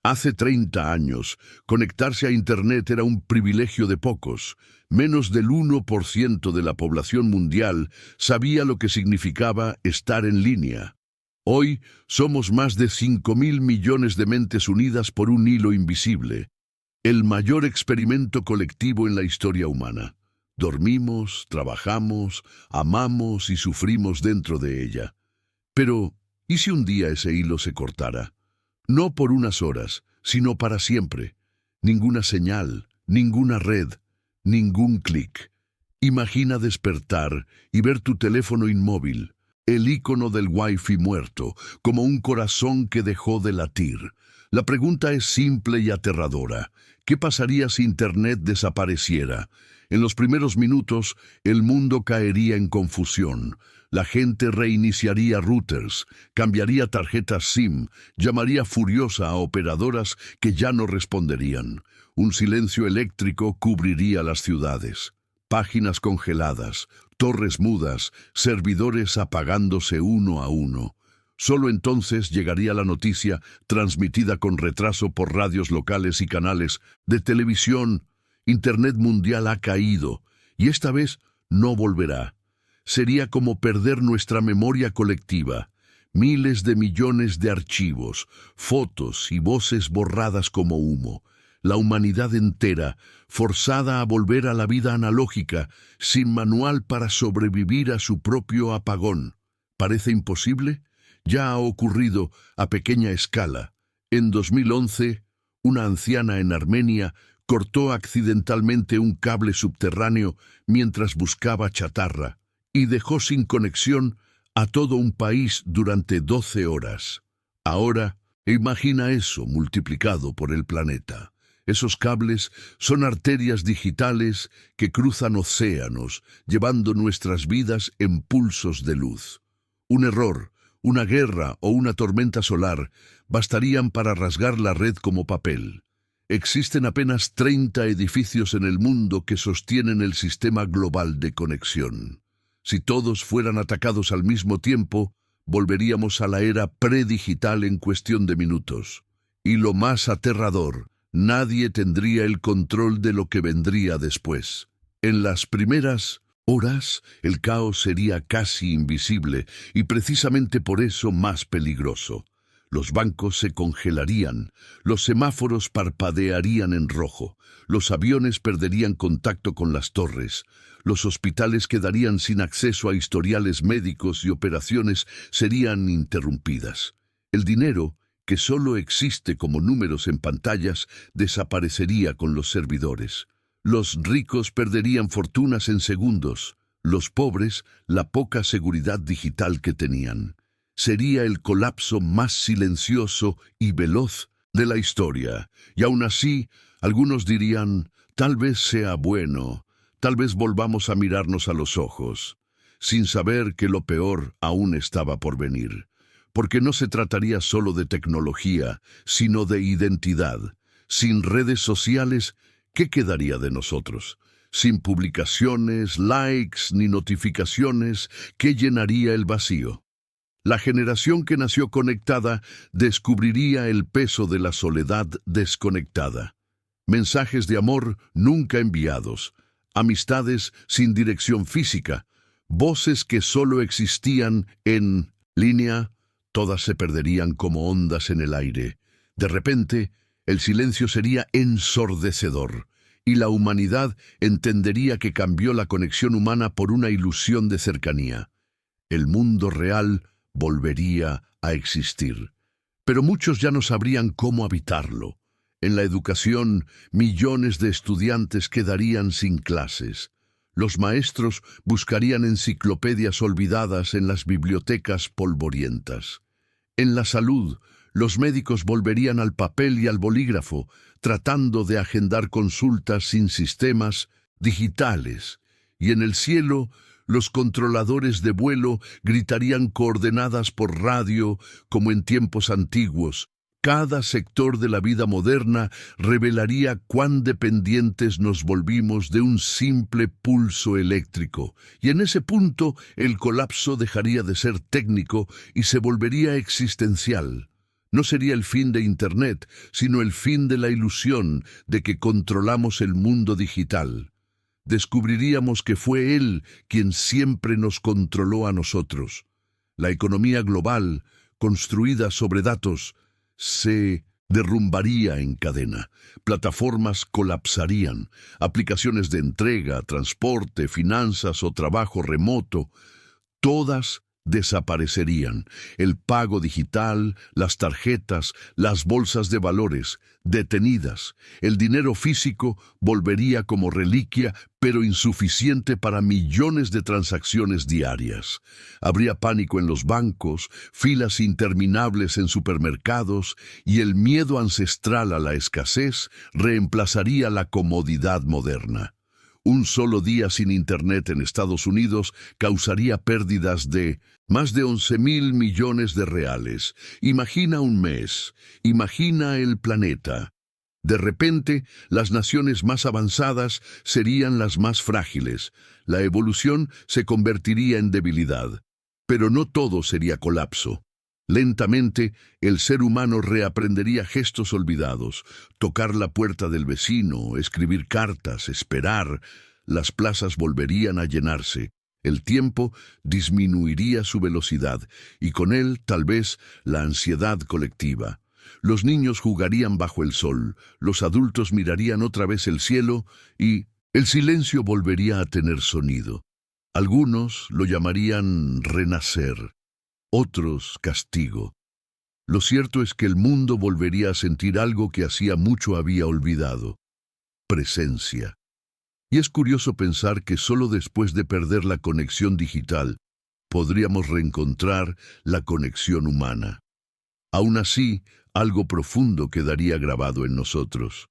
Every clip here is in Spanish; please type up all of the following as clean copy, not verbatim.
Hace 30 años, conectarse a Internet era un privilegio de pocos. Menos del 1% de la población mundial sabía lo que significaba estar en línea. Hoy somos más de 5.000 millones de mentes unidas por un hilo invisible, el mayor experimento colectivo en la historia humana. Dormimos, trabajamos, amamos y sufrimos dentro de ella. Pero, ¿y si un día ese hilo se cortara? No por unas horas, sino para siempre. Ninguna señal, ninguna red, ningún clic. Imagina despertar y ver tu teléfono inmóvil, el icono del Wi-Fi muerto, como un corazón que dejó de latir. La pregunta es simple y aterradora. ¿Qué pasaría si Internet desapareciera? En los primeros minutos, el mundo caería en confusión. La gente reiniciaría routers, cambiaría tarjetas SIM, llamaría furiosa a operadoras que ya no responderían. Un silencio eléctrico cubriría las ciudades. Páginas congeladas, torres mudas, servidores apagándose uno a uno. Solo entonces llegaría la noticia, transmitida con retraso por radios locales y canales de televisión. Internet mundial ha caído, y esta vez no volverá. Sería como perder nuestra memoria colectiva. Miles de millones de archivos, fotos y voces borradas como humo. La humanidad entera, forzada a volver a la vida analógica, sin manual para sobrevivir a su propio apagón. ¿Parece imposible? Ya ha ocurrido a pequeña escala. En 2011, una anciana en Armenia cortó accidentalmente un cable subterráneo mientras buscaba chatarra y dejó sin conexión a todo un país durante 12 horas. Ahora, imagina eso multiplicado por el planeta. Esos cables son arterias digitales que cruzan océanos, llevando nuestras vidas en pulsos de luz. Un error, una guerra o una tormenta solar bastarían para rasgar la red como papel. Existen apenas 30 edificios en el mundo que sostienen el sistema global de conexión. Si todos fueran atacados al mismo tiempo, volveríamos a la era predigital en cuestión de minutos. Y lo más aterrador, nadie tendría el control de lo que vendría después. En las primeras horas, el caos sería casi invisible y precisamente por eso más peligroso. Los bancos se congelarían, los semáforos parpadearían en rojo, los aviones perderían contacto con las torres, los hospitales quedarían sin acceso a historiales médicos y operaciones serían interrumpidas. El dinero, que solo existe como números en pantallas, desaparecería con los servidores. Los ricos perderían fortunas en segundos, los pobres la poca seguridad digital que tenían. Sería el colapso más silencioso y veloz de la historia, y aún así, algunos dirían, tal vez sea bueno, tal vez volvamos a mirarnos a los ojos, sin saber que lo peor aún estaba por venir. Porque no se trataría solo de tecnología, sino de identidad. Sin redes sociales, ¿qué quedaría de nosotros? Sin publicaciones, likes ni notificaciones, ¿qué llenaría el vacío? La generación que nació conectada descubriría el peso de la soledad desconectada. Mensajes de amor nunca enviados, amistades sin dirección física, voces que solo existían en línea, todas se perderían como ondas en el aire. De repente, el silencio sería ensordecedor, y la humanidad entendería que cambió la conexión humana por una ilusión de cercanía. El mundo real volvería a existir. Pero muchos ya no sabrían cómo habitarlo. En la educación, millones de estudiantes quedarían sin clases. Los maestros buscarían enciclopedias olvidadas en las bibliotecas polvorientas. En la salud, los médicos volverían al papel y al bolígrafo, tratando de agendar consultas sin sistemas digitales. Y en el cielo, los controladores de vuelo gritarían coordenadas por radio como en tiempos antiguos. Cada sector de la vida moderna revelaría cuán dependientes nos volvimos de un simple pulso eléctrico, y en ese punto el colapso dejaría de ser técnico y se volvería existencial. No sería el fin de Internet, sino el fin de la ilusión de que controlamos el mundo digital. Descubriríamos que fue él quien siempre nos controló a nosotros. La economía global, construida sobre datos, se derrumbaría en cadena. Plataformas colapsarían. Aplicaciones de entrega, transporte, finanzas o trabajo remoto, todas desaparecerían. El pago digital, las tarjetas, las bolsas de valores, detenidas. El dinero físico volvería como reliquia, pero insuficiente para millones de transacciones diarias. Habría pánico en los bancos, filas interminables en supermercados, y el miedo ancestral a la escasez reemplazaría la comodidad moderna. Un solo día sin Internet en Estados Unidos causaría pérdidas de más de 11.000 millones de reales. Imagina un mes, imagina el planeta. De repente, las naciones más avanzadas serían las más frágiles. La evolución se convertiría en debilidad. Pero no todo sería colapso. Lentamente, el ser humano reaprendería gestos olvidados, tocar la puerta del vecino, escribir cartas, esperar. Las plazas volverían a llenarse. El tiempo disminuiría su velocidad y con él, tal vez, la ansiedad colectiva. Los niños jugarían bajo el sol, los adultos mirarían otra vez el cielo y el silencio volvería a tener sonido. Algunos lo llamarían renacer. Otros castigo. Lo cierto es que el mundo volvería a sentir algo que hacía mucho había olvidado: presencia. Y es curioso pensar que solo después de perder la conexión digital podríamos reencontrar la conexión humana. Aún así, algo profundo quedaría grabado en nosotros.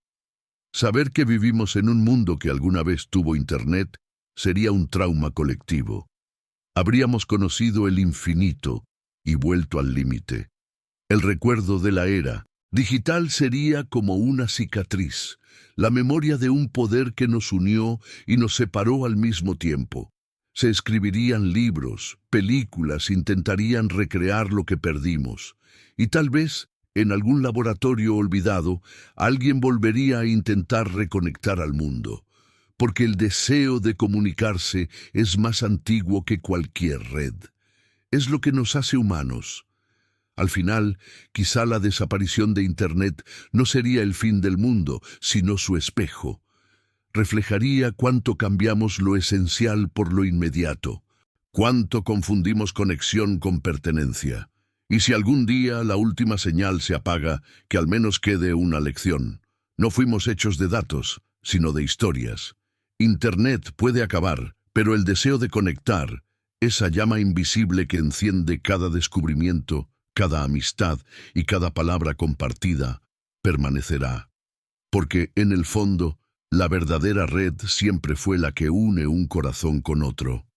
Saber que vivimos en un mundo que alguna vez tuvo Internet sería un trauma colectivo. Habríamos conocido el infinito y vuelto al límite. El recuerdo de la era digital sería como una cicatriz, la memoria de un poder que nos unió y nos separó al mismo tiempo. Se escribirían libros, películas, intentarían recrear lo que perdimos. Y tal vez, en algún laboratorio olvidado, alguien volvería a intentar reconectar al mundo. Porque el deseo de comunicarse es más antiguo que cualquier red. Es lo que nos hace humanos. Al final, quizá la desaparición de Internet no sería el fin del mundo, sino su espejo. Reflejaría cuánto cambiamos lo esencial por lo inmediato, cuánto confundimos conexión con pertenencia. Y si algún día la última señal se apaga, que al menos quede una lección. No fuimos hechos de datos, sino de historias. Internet puede acabar, pero el deseo de conectar, esa llama invisible que enciende cada descubrimiento, cada amistad y cada palabra compartida, permanecerá. Porque, en el fondo, la verdadera red siempre fue la que une un corazón con otro.